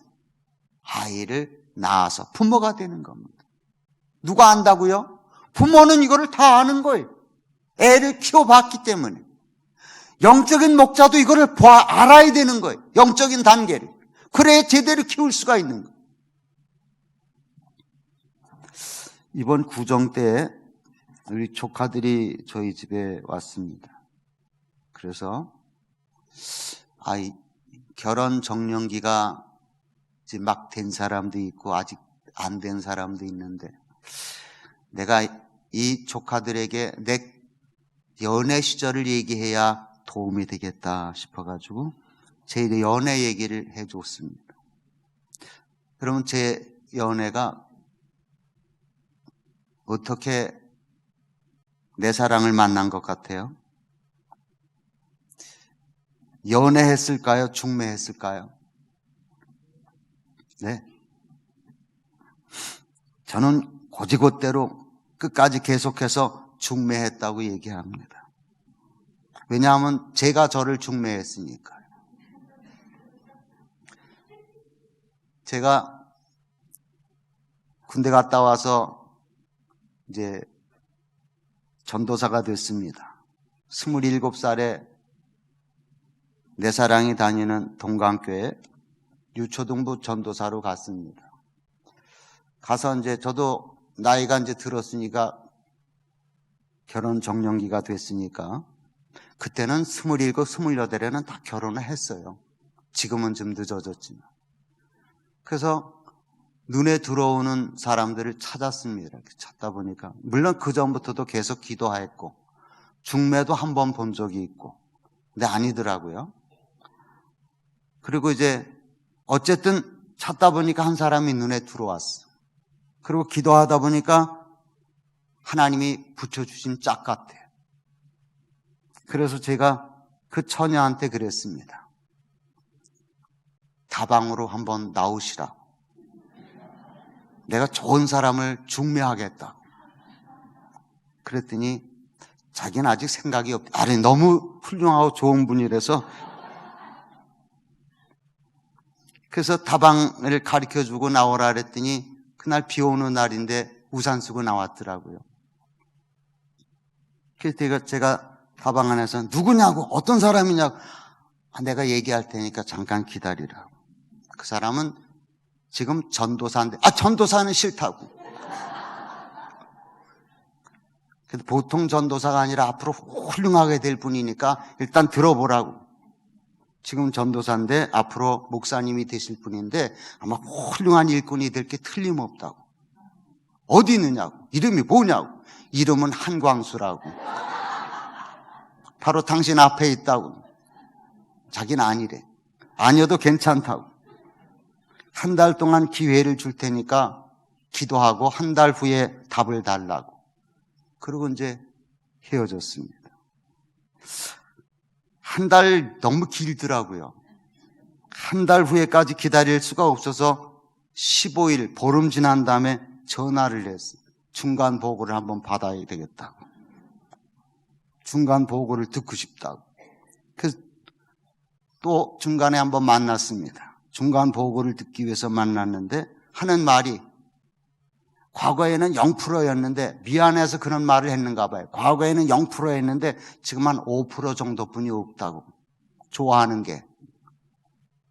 아이를 낳아서 부모가 되는 겁니다. 누가 안다고요? 부모는 이거를 다 아는 거예요. 애를 키워봤기 때문에. 영적인 목자도 이거를 알아야 되는 거예요. 영적인 단계를. 그래야 제대로 키울 수가 있는 거예요. 이번 구정 때 우리 조카들이 저희 집에 왔습니다. 그래서 결혼 적령기가 이제 막 된 사람도 있고 아직 안 된 사람도 있는데, 내가 이 조카들에게 내 연애 시절을 얘기해야 도움이 되겠다 싶어가지고 제 연애 얘기를 해줬습니다. 그러면 제 연애가 어떻게 내 사랑을 만난 것 같아요? 연애했을까요? 중매했을까요? 네. 저는 고지곳대로 끝까지 계속해서 중매했다고 얘기합니다. 왜냐하면 제가 저를 중매했으니까요. 제가 군대 갔다 와서 이제 전도사가 됐습니다. 27살에 내 사랑이 다니는 동강교회 유초등부 전도사로 갔습니다. 가서 이제 저도 나이가 이제 들었으니까 결혼 적령기가 됐으니까 그때는 27, 28에는 다 결혼을 했어요. 지금은 좀 늦어졌지만. 그래서 눈에 들어오는 사람들을 찾았습니다. 이렇게 찾다 보니까 물론 그 전부터도 계속 기도했고 중매도 한 번 본 적이 있고, 근데 아니더라고요. 그리고 이제 어쨌든 찾다 보니까 한 사람이 눈에 들어왔어. 그리고 기도하다 보니까 하나님이 붙여주신 짝 같아. 그래서 제가 그 처녀한테 그랬습니다. 다방으로 한번 나오시라. 내가 좋은 사람을 중매하겠다. 그랬더니 자기는 아직 생각이 없다. 아니, 너무 훌륭하고 좋은 분이라서. 그래서 다방을 가르쳐주고 나오라 그랬더니 그날 비 오는 날인데 우산 쓰고 나왔더라고요. 그래서 제가 다방 안에서 누구냐고, 어떤 사람이냐고, 내가 얘기할 테니까 잠깐 기다리라고. 그 사람은 지금 전도사인데, 전도사는 싫다고. 그래도 보통 전도사가 아니라 앞으로 훌륭하게 될 분이니까 일단 들어보라고. 지금 전도사인데 앞으로 목사님이 되실 분인데 아마 훌륭한 일꾼이 될 게 틀림없다고. 어디 있느냐고. 이름이 뭐냐고. 이름은 한광수라고. 바로 당신 앞에 있다고. 자기는 아니래. 아니어도 괜찮다고. 한 달 동안 기회를 줄 테니까 기도하고 한 달 후에 답을 달라고. 그리고 이제 헤어졌습니다. 한 달 너무 길더라고요. 한 달 후에까지 기다릴 수가 없어서 15일, 보름 지난 다음에 전화를 했어요. 중간 보고를 한번 받아야 되겠다고. 중간 보고를 듣고 싶다고. 그래서 또 중간에 한번 만났습니다. 중간 보고를 듣기 위해서 만났는데 하는 말이, 과거에는 0%였는데 미안해서 그런 말을 했는가 봐요. 과거에는 0%였는데 지금 한 5% 정도뿐이 없다고. 좋아하는 게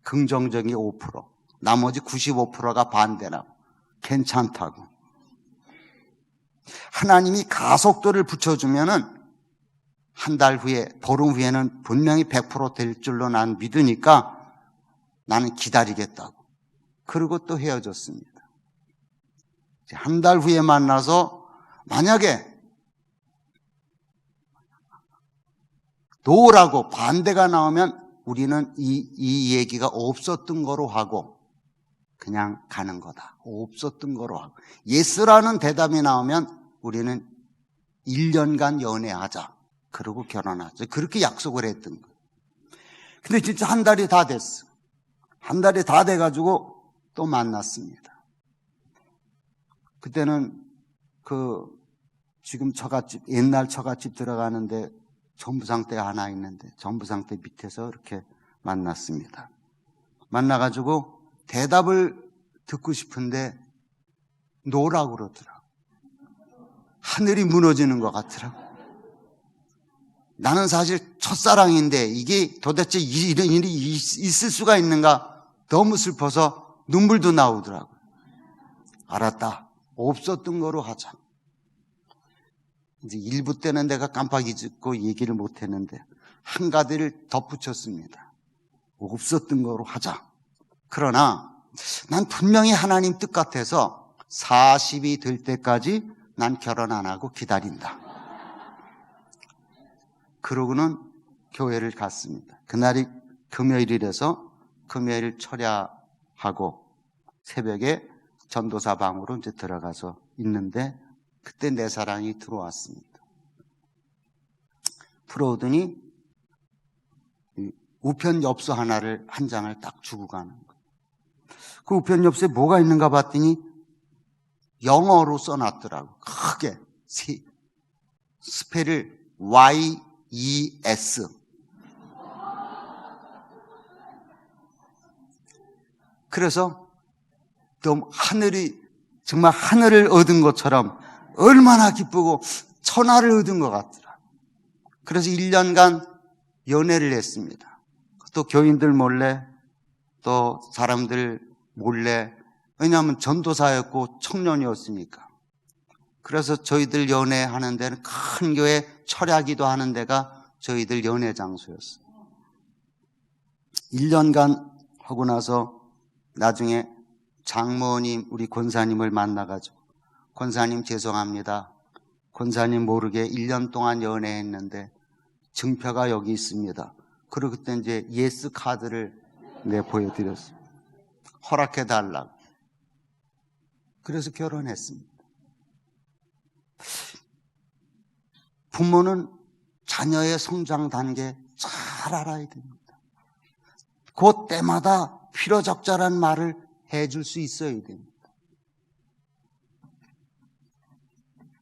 긍정적인 5%, 나머지 95%가 반대라고. 괜찮다고. 하나님이 가속도를 붙여주면은 한 달 후에, 보름 후에는 분명히 100% 될 줄로 난 믿으니까 나는 기다리겠다고. 그리고 또 헤어졌습니다. 한 달 후에 만나서 만약에 노라고 반대가 나오면 우리는 이 얘기가 없었던 거로 하고 그냥 가는 거다. 없었던 거로 하고. 예스라는 대답이 나오면 우리는 1년간 연애하자. 그러고 결혼하자. 그렇게 약속을 했던 거예요. 근데 진짜 한 달이 다 됐어. 한 달이 다 돼가지고 또 만났습니다. 그때는 지금 처갓집, 옛날 처갓집 들어가는데 전부상대가 하나 있는데 전부상대 밑에서 이렇게 만났습니다. 만나가지고 대답을 듣고 싶은데 노라고 그러더라고. 하늘이 무너지는 것 같더라고. 나는 사실 첫사랑인데 이게 도대체 이런 일이 있을 수가 있는가 너무 슬퍼서 눈물도 나오더라고요. 알았다. 없었던 거로 하자. 이제 일부 때는 내가 깜빡 잊고 얘기를 못했는데 한 가지를 덧붙였습니다. 없었던 거로 하자. 그러나 난 분명히 하나님 뜻 같아서 40이 될 때까지 난 결혼 안 하고 기다린다. 그러고는 교회를 갔습니다. 그날이 금요일이라서 금요일 철야하고 새벽에 전도사 방으로 이제 들어가서 있는데 그때 내 사랑이 들어왔습니다. 들어오더니 우편 엽서 한 장을 딱 주고 가는 거예요. 그 우편 엽서에 뭐가 있는가 봤더니 영어로 써놨더라고. 크게 스펠을 YES. 그래서 또 하늘이 정말 하늘을 얻은 것처럼 얼마나 기쁘고 천하를 얻은 것 같더라. 그래서 1년간 연애를 했습니다. 또 교인들 몰래 또 사람들 몰래, 왜냐하면 전도사였고 청년이었으니까. 그래서 저희들 연애하는 데는 큰 교회 철야기도 하는 데가 저희들 연애 장소였어요. 1년간 하고 나서 나중에 장모님, 우리 권사님을 만나가지고 권사님 죄송합니다. 권사님 모르게 1년 동안 연애했는데 증표가 여기 있습니다. 그리고 그때 이제 예스 카드를 보여드렸어요. 허락해달라고. 그래서 결혼했습니다. 부모는 자녀의 성장 단계 잘 알아야 됩니다. 그 때마다 필요적절한 말을 해줄 수 있어야 됩니다.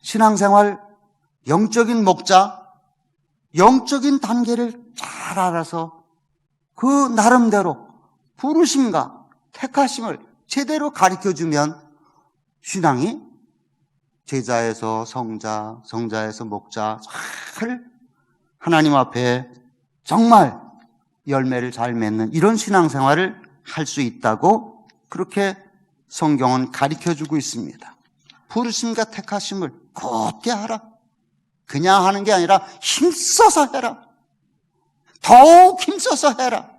신앙생활, 영적인 목자, 영적인 단계를 잘 알아서 그 나름대로 부르심과 택하심을 제대로 가르쳐주면 신앙이 제자에서 성자, 성자에서 목자 잘 하나님 앞에 정말 열매를 잘 맺는 이런 신앙생활을 할 수 있다고 그렇게 성경은 가르쳐주고 있습니다. 부르심과 택하심을 곧게 하라. 그냥 하는 게 아니라 힘써서 해라. 더욱 힘써서 해라.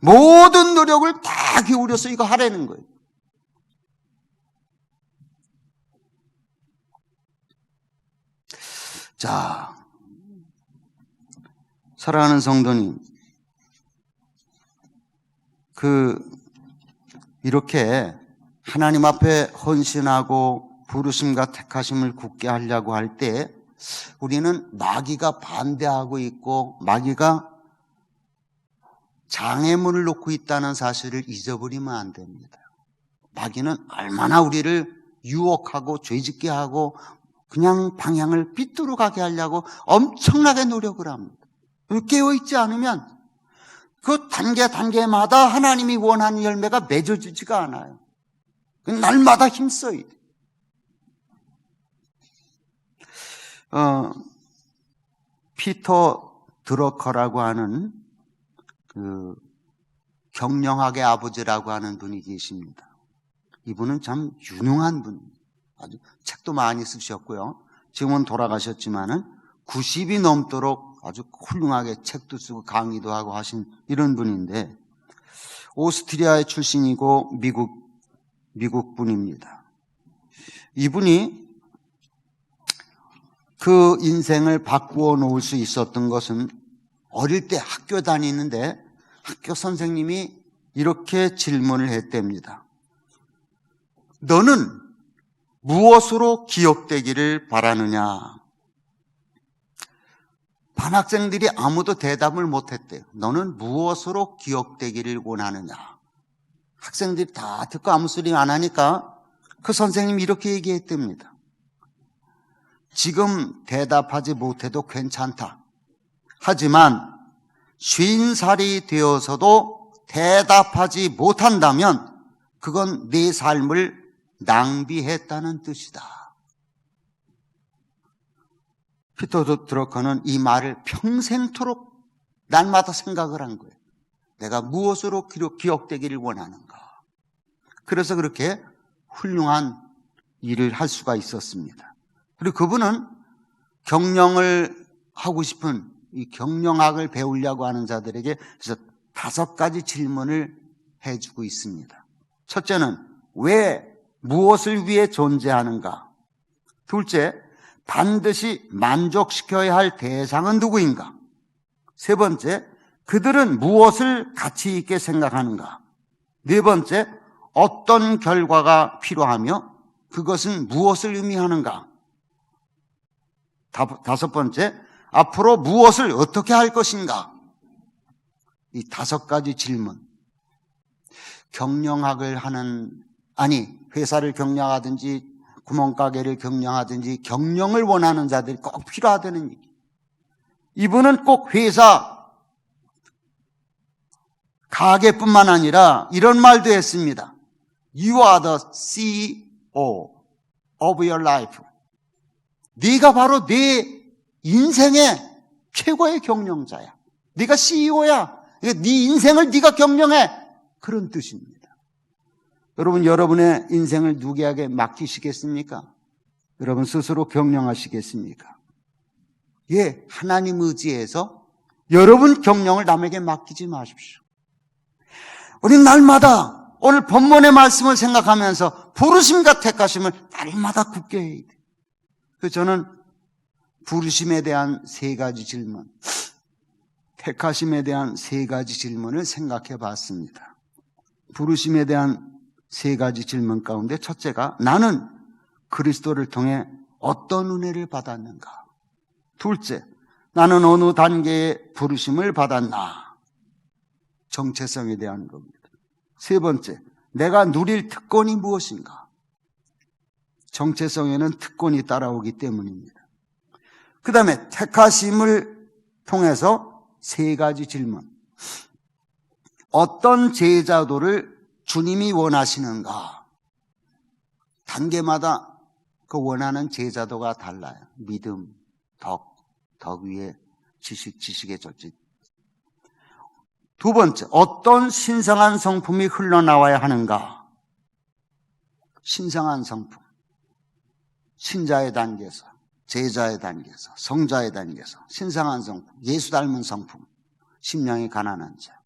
모든 노력을 다 기울여서 이거 하라는 거예요. 자, 사랑하는 성도님, 이렇게 하나님 앞에 헌신하고 부르심과 택하심을 굳게 하려고 할 때 우리는 마귀가 반대하고 있고 마귀가 장애물을 놓고 있다는 사실을 잊어버리면 안 됩니다. 마귀는 얼마나 우리를 유혹하고 죄짓게 하고 그냥 방향을 삐뚤어 가게 하려고 엄청나게 노력을 합니다. 깨어있지 않으면 그 단계마다 하나님이 원하는 열매가 맺어지지가 않아요. 날마다 힘써야 돼. 피터 드러커라고 하는 경영학의 아버지라고 하는 분이 계십니다. 이분은 참 유능한 분이에요. 아주 책도 많이 쓰셨고요. 지금은 돌아가셨지만은 90이 넘도록 아주 훌륭하게 책도 쓰고 강의도 하고 하신 이런 분인데 오스트리아의 출신이고 미국 분입니다. 이분이 그 인생을 바꾸어 놓을 수 있었던 것은 어릴 때 학교 다니는데 학교 선생님이 이렇게 질문을 했답니다. 너는 무엇으로 기억되기를 바라느냐? 반 학생들이 아무도 대답을 못했대요. 너는 무엇으로 기억되기를 원하느냐? 학생들이 다 듣고 아무 소리 안 하니까 그 선생님이 이렇게 얘기했답니다. 지금 대답하지 못해도 괜찮다. 하지만 50살이 되어서도 대답하지 못한다면 그건 네 삶을 낭비했다는 뜻이다. 피터 드러커는 이 말을 평생토록 날마다 생각을 한 거예요. 내가 무엇으로 기억되기를 원하는가. 그래서 그렇게 훌륭한 일을 할 수가 있었습니다. 그리고 그분은 경영을 하고 싶은 이 경영학을 배우려고 하는 자들에게 그래서 5가지 질문을 해주고 있습니다. 첫째는 왜, 무엇을 위해 존재하는가? 둘째, 반드시 만족시켜야 할 대상은 누구인가? 세 번째, 그들은 무엇을 가치 있게 생각하는가? 네 번째, 어떤 결과가 필요하며 그것은 무엇을 의미하는가? 5번째, 앞으로 무엇을 어떻게 할 것인가? 이 5가지 질문. 경영학을 회사를 경영하든지 구멍가게를 경영하든지 경영을 원하는 자들이 꼭 필요하다는 얘기. 이분은 꼭 회사, 가게뿐만 아니라 이런 말도 했습니다. You are the CEO of your life. 네가 바로 네 인생의 최고의 경영자야. 네가 CEO야. 네 인생을 네가 경영해. 그런 뜻입니다. 여러분, 여러분의 인생을 누구에게 맡기시겠습니까? 여러분 스스로 경영하시겠습니까? 예, 하나님 의지해서 여러분 경영을 남에게 맡기지 마십시오. 우리 날마다 오늘 본문의 말씀을 생각하면서 부르심과 택하심을 날마다 굳게 해야 돼. 그래서 저는 부르심에 대한 3가지 질문, 택하심에 대한 3가지 질문을 생각해 봤습니다. 부르심에 대한 3가지 질문 가운데 첫째가 나는 그리스도를 통해 어떤 은혜를 받았는가? 둘째, 나는 어느 단계의 부르심을 받았나? 정체성에 대한 겁니다. 세 번째, 내가 누릴 특권이 무엇인가? 정체성에는 특권이 따라오기 때문입니다. 그 다음에 택하심을 통해서 3가지 질문. 어떤 제자도를 주님이 원하시는가? 단계마다 그 원하는 제자도가 달라요. 믿음, 덕 위에 지식의 절제. 2번째, 어떤 신성한 성품이 흘러나와야 하는가? 신성한 성품. 신자의 단계에서, 제자의 단계에서, 성자의 단계에서 신성한 성품, 예수 닮은 성품. 심령이 가난한 자,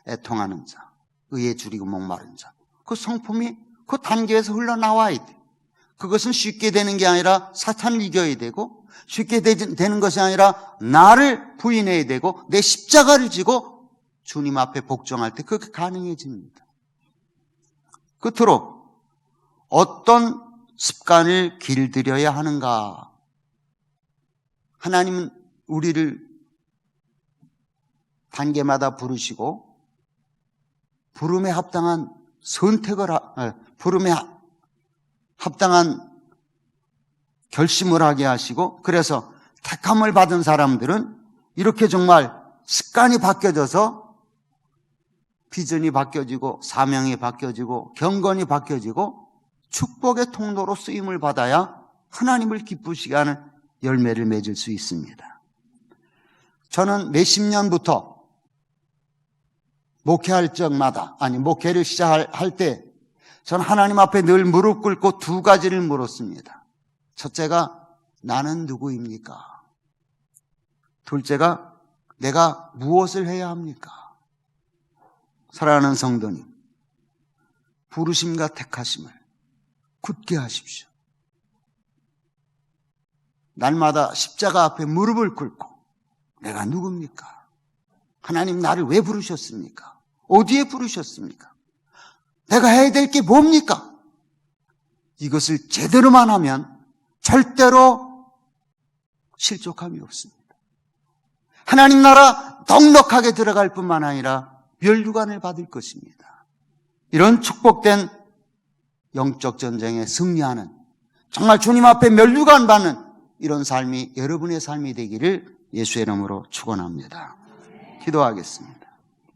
애통하는 자, 의에 줄이고 목마른 자. 그 성품이 그 단계에서 흘러나와야 돼. 그것은 쉽게 되는 게 아니라 사탄을 이겨야 되고, 쉽게 되는 것이 아니라 나를 부인해야 되고, 내 십자가를 지고 주님 앞에 복종할 때 그게 가능해집니다. 끝으로 어떤 습관을 길들여야 하는가? 하나님은 우리를 단계마다 부르시고 부름에 합당한 부름에 합당한 결심을 하게 하시고, 그래서 택함을 받은 사람들은 이렇게 정말 습관이 바뀌어져서 비전이 바뀌어지고 사명이 바뀌어지고 경건이 바뀌어지고 축복의 통로로 쓰임을 받아야 하나님을 기쁘시게 하는 열매를 맺을 수 있습니다. 저는 몇십 년부터 목회를 시작할 때 저는 하나님 앞에 늘 무릎 꿇고 2가지를 물었습니다. 첫째가 나는 누구입니까? 둘째가 내가 무엇을 해야 합니까? 사랑하는 성도님, 부르심과 택하심을 굳게 하십시오. 날마다 십자가 앞에 무릎을 꿇고 내가 누굽니까? 하나님 나를 왜 부르셨습니까? 어디에 부르셨습니까? 내가 해야 될 게 뭡니까? 이것을 제대로만 하면 절대로 실족함이 없습니다. 하나님 나라 넉넉하게 들어갈 뿐만 아니라 멸류관을 받을 것입니다. 이런 축복된 영적 전쟁에 승리하는, 정말 주님 앞에 멸류관 받는 이런 삶이 여러분의 삶이 되기를 예수의 이름으로 축원합니다. 기도하겠습니다.